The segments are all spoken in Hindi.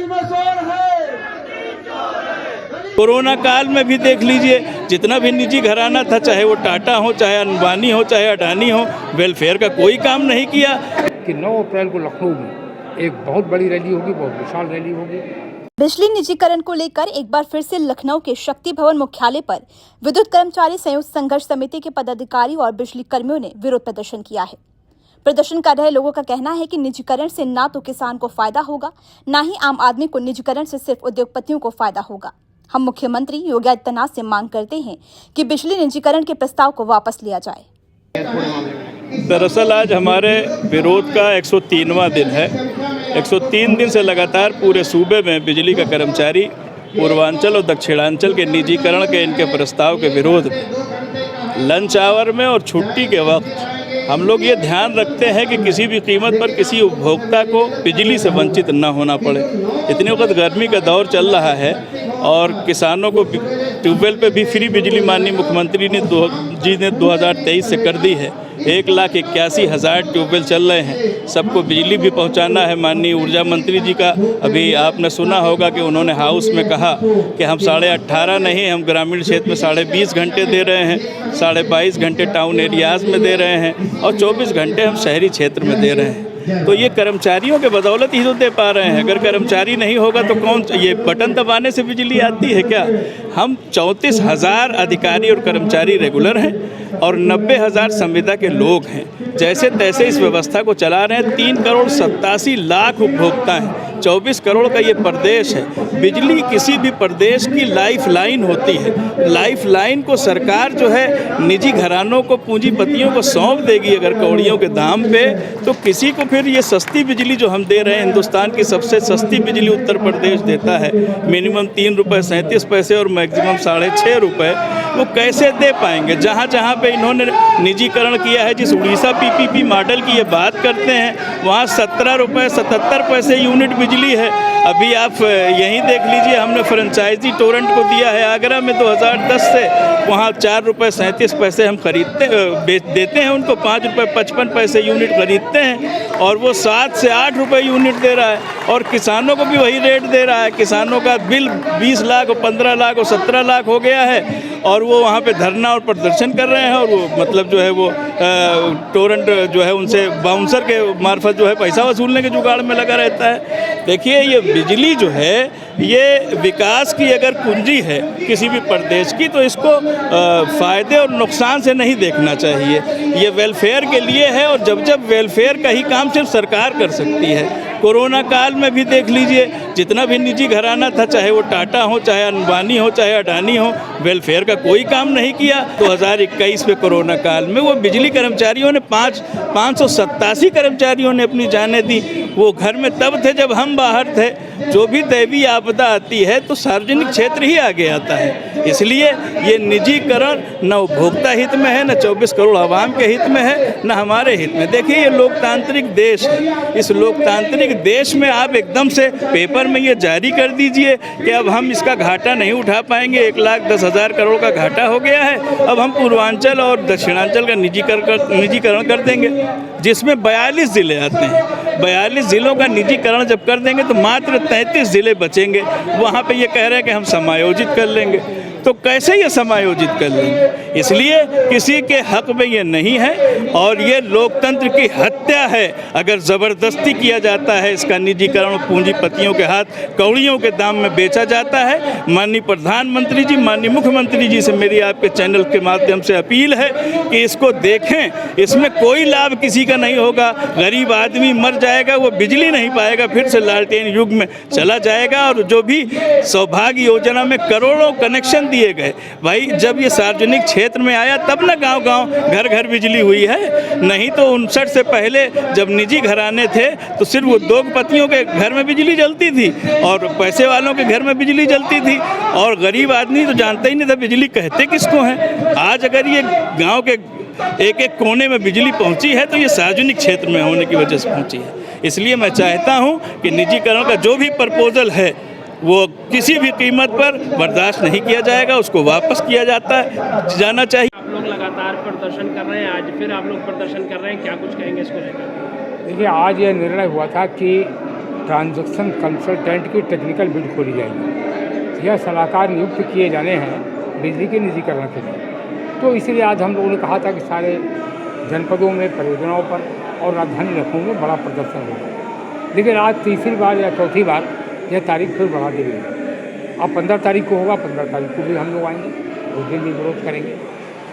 बेमसौर है। कोरोना काल में भी देख लीजिए, जितना भी निजी घराना था, चाहे वो टाटा हो, चाहे अंबानी हो, चाहे अडानी हो, वेलफेयर का कोई काम नहीं किया। कि 9 अप्रैल को लखनऊ में एक बहुत बड़ी रैली होगी, बहुत विशाल रैली होगी। बिजली निजीकरण को लेकर एक बार फिर से लखनऊ के शक्ति भवन मुख्यालय पर विद्युत कर्मचारी संयुक्त संघर्ष समिति के पदाधिकारी और बिजली कर्मियों ने विरोध प्रदर्शन किया है। प्रदर्शन कर रहे लोगों का कहना है कि निजीकरण से ना तो किसान को फायदा होगा, ना ही आम आदमी को निजीकरण से सिर्फ उद्योगपतियों को फायदा होगा। हम मुख्यमंत्री योगी आदित्यनाथ से मांग करते हैं कि बिजली निजीकरण के प्रस्ताव को वापस लिया जाए। दरअसल आज हमारे विरोध का 103वां दिन है। 103 दिन से लगातार पूरे सूबे में बिजली का कर्मचारी पूर्वांचल और दक्षिणांचल के निजीकरण के इनके प्रस्ताव के विरोध में लंच आवर में और छुट्टी के वक्त हम लोग ये ध्यान रखते हैं कि किसी भी कीमत पर किसी उपभोक्ता को बिजली से वंचित न होना पड़े। इतने वक्त गर्मी का दौर चल रहा है और किसानों को ट्यूबवेल पे भी फ्री बिजली माननीय मुख्यमंत्री ने 2023 से कर दी है। 1,81,000 ट्यूबवेल चल रहे हैं। सबको बिजली भी पहुंचाना है। माननीय ऊर्जा मंत्री जी का अभी आपने सुना होगा कि उन्होंने हाउस में कहा कि हम 18.5 नहीं, हम ग्रामीण क्षेत्र में 20.5 घंटे दे रहे हैं, 22.5 घंटे टाउन एरियाज़ में दे रहे हैं और 24 घंटे हम शहरी क्षेत्र में दे रहे हैं। तो ये कर्मचारियों के बदौलत ही तो दे पा रहे हैं। अगर कर्मचारी नहीं होगा तो कौन, ये बटन दबाने से बिजली आती है क्या? हम 34,000 अधिकारी और कर्मचारी रेगुलर हैं और 90,000 संविदा के लोग हैं। जैसे तैसे इस व्यवस्था को चला रहे हैं। 3,87,00,000 उपभोक्ता हैं। 24 करोड़ का ये प्रदेश है। बिजली किसी भी प्रदेश की लाइफ लाइन होती है। लाइफ लाइन को सरकार जो है निजी घरानों को, पूंजीपतियों को सौंप देगी अगर कौड़ियों के दाम पे, तो किसी को फिर ये सस्ती बिजली जो हम दे रहे हैं, हिंदुस्तान की सबसे सस्ती बिजली उत्तर प्रदेश देता है, मिनिमम 3 रुपये 37 पैसे और मैक्सिमम 6.5 रुपये, वो कैसे दे पाएंगे? जहाँ जहाँ पे इन्होंने निजीकरण किया है, जिस उड़ीसा PPP मॉडल की ये बात करते हैं, वहाँ 17 रुपये 77 पैसे यूनिट बिजली है। अभी आप यहीं देख लीजिए, हमने फ्रेंचाइजी टोरेंट को दिया है आगरा में 2010 से, वहाँ 4 रुपये 37 पैसे हम देते हैं उनको, 5 रुपये 55 पैसे यूनिट खरीदते हैं और वो 7 से 8 रुपये यूनिट दे रहा है और किसानों को भी वही रेट दे रहा है। किसानों का बिल 20 लाख और 15 लाख और 17 लाख हो गया है और वो वहाँ पे धरना और प्रदर्शन कर रहे हैं और वो मतलब जो है वो टोरेंट जो है उनसे बाउंसर के मार्फत जो है पैसा वसूलने के जुगाड़ में लगा रहता है। देखिए, ये बिजली जो है ये विकास की अगर कुंजी है किसी भी प्रदेश की, तो इसको फ़ायदे और नुकसान से नहीं देखना चाहिए। ये वेलफेयर के लिए है और जब वेलफेयर का ही काम सिर्फ सरकार कर सकती है। कोरोना काल में भी देख लीजिए, जितना भी निजी घराना था, चाहे वो टाटा हो, चाहे अंबानी हो, चाहे अडानी हो, वेलफेयर का कोई काम नहीं किया। 2021 में कोरोना काल में वो बिजली कर्मचारियों ने 587 कर्मचारियों ने अपनी जानें दी। वो घर में तब थे जब हम बाहर थे। जो भी दैवीय आपदा आती है तो सार्वजनिक क्षेत्र ही आगे आता है। इसलिए ये निजीकरण न उपभोक्ता हित में है, न 24 करोड़ आवाम के हित में है, न हमारे हित में। देखिए, ये लोकतांत्रिक देश है। इस लोकतांत्रिक देश में आप एकदम से पेपर में ये जारी कर दीजिए कि अब हम इसका घाटा नहीं उठा पाएंगे, 1,10,000 करोड़ का घाटा हो गया है, अब हम पूर्वांचल और दक्षिणांचल का निजीकरण कर देंगे, जिसमें 42 ज़िले आते हैं। 42 ज़िलों का निजीकरण जब कर देंगे तो मात्र 33 ज़िले बचेंगे। वहाँ पे ये कह रहे हैं कि हम समायोजित कर लेंगे, तो कैसे ये समायोजित कर लेंगे? इसलिए किसी के हक में ये नहीं है और ये लोकतंत्र की हत्या है अगर ज़बरदस्ती किया जाता है। इसका निजीकरण पूंजीपतियों के हाथ कौड़ियों के दाम में बेचा जाता है। माननीय प्रधानमंत्री जी, माननीय मुख्यमंत्री जी से मेरी आपके चैनल के माध्यम से अपील है कि इसको देखें। इसमें कोई लाभ किसी का नहीं होगा। गरीब आदमी मर जाएगा, वो बिजली नहीं पाएगा, फिर से लालटेन युग में चला जाएगा। और जो भी सौभाग्य योजना में करोड़ों कनेक्शन दिए गए, भाई जब ये सार्वजनिक क्षेत्र में आया तब ना गांव-गांव घर-घर बिजली हुई है। नहीं तो 59 से पहले जब निजी घराने थे तो सिर्फ उद्योगपतियों के घर में बिजली जलती थी और पैसे वालों के घर में बिजली जलती थी और गरीब आदमी तो जानते ही नहीं था बिजली कहते किसको हैं। आज अगर ये गाँव के एक कोने में बिजली पहुंची है तो ये सार्वजनिक क्षेत्र में होने की वजह से पहुंची है। इसलिए मैं चाहता हूं कि निजीकरण का जो भी प्रपोजल है वो किसी भी कीमत पर बर्दाश्त नहीं किया जाएगा, उसको वापस किया जाना चाहिए। आप लोग लगातार प्रदर्शन कर रहे हैं, आज फिर आप लोग प्रदर्शन कर रहे हैं, क्या कुछ कहेंगे इसको लेकर? देखिए, आज ये निर्णय हुआ था कि ट्रांजैक्शन कंसल्टेंट की टेक्निकल बिड खोली जाएगी। यह सलाहकार नियुक्त किए जाने हैं बिजली के निजीकरण के लिए। तो इसलिए आज हम लोगों ने कहा था कि सारे जनपदों में, परियोजनाओं पर और राजधानी लखनऊ में बड़ा प्रदर्शन होगा। लेकिन आज तीसरी बार या चौथी बार यह तारीख फिर बढ़ा दी गई। अब 15 तारीख को होगा, 15 तारीख को भी हम लोग आएंगे, उस दिन भी विरोध करेंगे।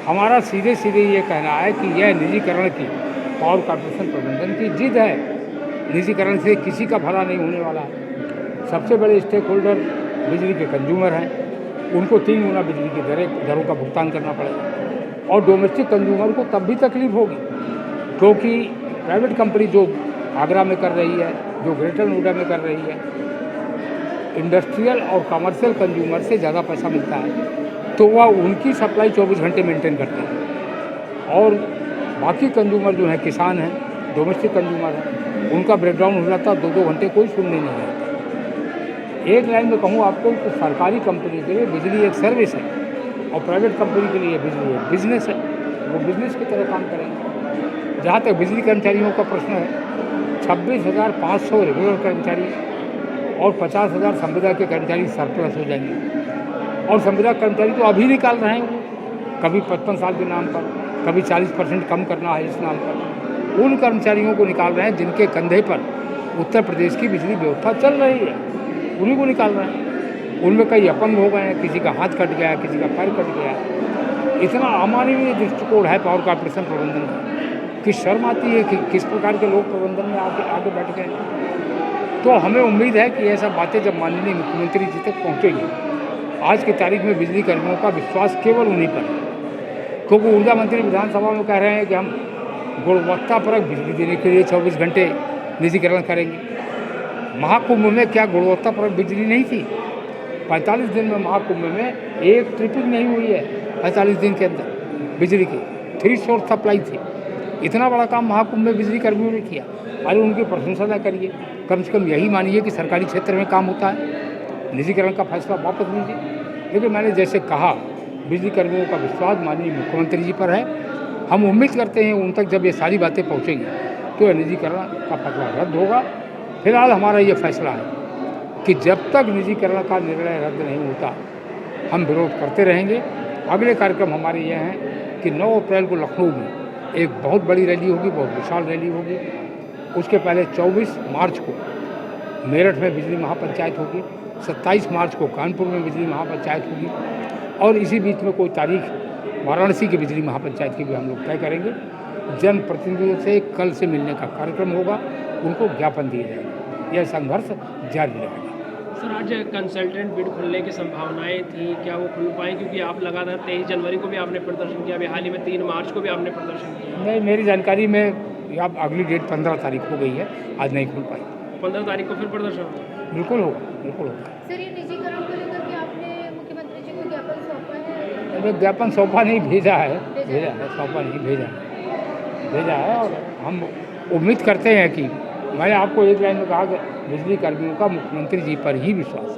हमारा सीधे सीधे ये कहना है कि यह निजीकरण की, पावर कॉर्पोरेशन प्रबंधन की जिद है। निजीकरण से किसी का भला नहीं होने वाला है। सबसे बड़े स्टेक होल्डर बिजली के कंज्यूमर हैं, उनको 3 गुना बिजली की दरों का भुगतान करना पड़ेगा। और डोमेस्टिक कंज्यूमर को तब भी तकलीफ होगी क्योंकि प्राइवेट कंपनी जो आगरा में कर रही है, जो ग्रेटर नोएडा में कर रही है, इंडस्ट्रियल और कमर्शियल कंज्यूमर से ज़्यादा पैसा मिलता है, तो वह उनकी सप्लाई 24 घंटे मेंटेन करते हैं। और बाकी कंज्यूमर जो हैं, किसान हैं, डोमेस्टिक कंज्यूमर हैं, उनका ब्रेकडाउन हो जाता है, 2-2 घंटे कोई सुनने नहीं आता। एक लाइन में कहूँ आपको तो सरकारी कंपनी के लिए बिजली एक सर्विस है और प्राइवेट कंपनी के लिए बिजली एक बिजनेस है। वो बिजनेस की तरह काम करेंगे। जहाँ तक बिजली कर्मचारियों का प्रश्न है, 26,500 रेगुलर कर्मचारी और 50,000 संविदा के कर्मचारी सरप्लस हो जाएंगे। और संविदा कर्मचारी तो अभी निकाल रहे हैं, कभी 55 साल के नाम पर, कभी 40% कम करना है इस नाम पर। उन कर्मचारियों को निकाल रहे हैं जिनके कंधे पर उत्तर प्रदेश की बिजली व्यवस्था चल रही है, उन्हीं को निकाल रहे हैं। उनमें कई अपंग हो गए हैं, किसी का हाथ कट गया, किसी का पैर कट गया। इतना अमानवीय दृष्टिकोण है पावर कॉर्पोरेशन प्रबंधन का कि शर्म आती है कि किस प्रकार के लोग प्रबंधन में आगे बैठ गए। तो हमें उम्मीद है कि ये सब बातें जब माननीय मुख्यमंत्री जी तक पहुँचेगी, आज की तारीख में बिजली कर्मियों का विश्वास केवल उन्हीं पर है। क्योंकि ऊर्जा मंत्री विधानसभा में कह रहे हैं कि हम गुणवत्तापरक बिजली देने के लिए 24 घंटे निजीकरण करेंगे। महाकुंभ में क्या गुणवत्तापरक बिजली नहीं थी? 45 दिन में महाकुंभ में एक ट्रिपिंग नहीं हुई है। 45 दिन के अंदर बिजली की 3 सोर्स सप्लाई थी। इतना बड़ा काम महाकुंभ में बिजली कर्मियों ने किया। अरे उनकी प्रशंसा न करिए, कम से कम यही मानिए कि सरकारी क्षेत्र में काम होता है। निजीकरण का फैसला वापस लीजिए। लेकिन मैंने जैसे कहा, बिजली कर्मियों का विश्वास माननीय मुख्यमंत्री जी पर है। हम उम्मीद करते हैं उन तक जब ये सारी बातें पहुँचेंगी तो निजीकरण का फैसला रद्द होगा। फिलहाल हमारा ये फैसला है कि जब तक निजीकरण का निर्णय रद्द नहीं होता, हम विरोध करते रहेंगे। अगले कार्यक्रम हमारे ये हैं कि 9 अप्रैल को लखनऊ में एक बहुत बड़ी रैली होगी, बहुत विशाल रैली होगी। उसके पहले 24 मार्च को मेरठ में बिजली महापंचायत होगी, 27 मार्च को कानपुर में बिजली महापंचायत होगी और इसी बीच में कोई तारीख वाराणसी की बिजली महापंचायत की भी हम लोग तय करेंगे। जनप्रतिनिधियों से कल से मिलने का कार्यक्रम होगा, उनको ज्ञापन दिए जाएंगे। यह संघर्ष जारी रहेगा। सर, आज कंसल्टेंट बिड खुलने की संभावनाएं थी, क्या वो खुल पाए? क्योंकि आप लगातार 23 जनवरी को भी आपने प्रदर्शन किया, अभी हाल ही में 3 मार्च को भी आपने प्रदर्शन किया। नहीं, मेरी जानकारी में अब अगली डेट 15 तारीख हो गई है, आज नहीं खुल पाई। 15 तारीख को फिर प्रदर्शन होगा? बिल्कुल होगा, बिल्कुल होगा। सर, ये निजीकरण को लेकर के आपने मुख्यमंत्री जी को ज्ञापन सौंपा है? अरे ज्ञापन सौंपा नहीं, भेजा है, सौंपा नहीं, भेजा है। और हम उम्मीद करते हैं कि मैंने आपको एक लाइन में कहा कि बिजली कर्मियों का मुख्यमंत्री जी पर ही विश्वास है।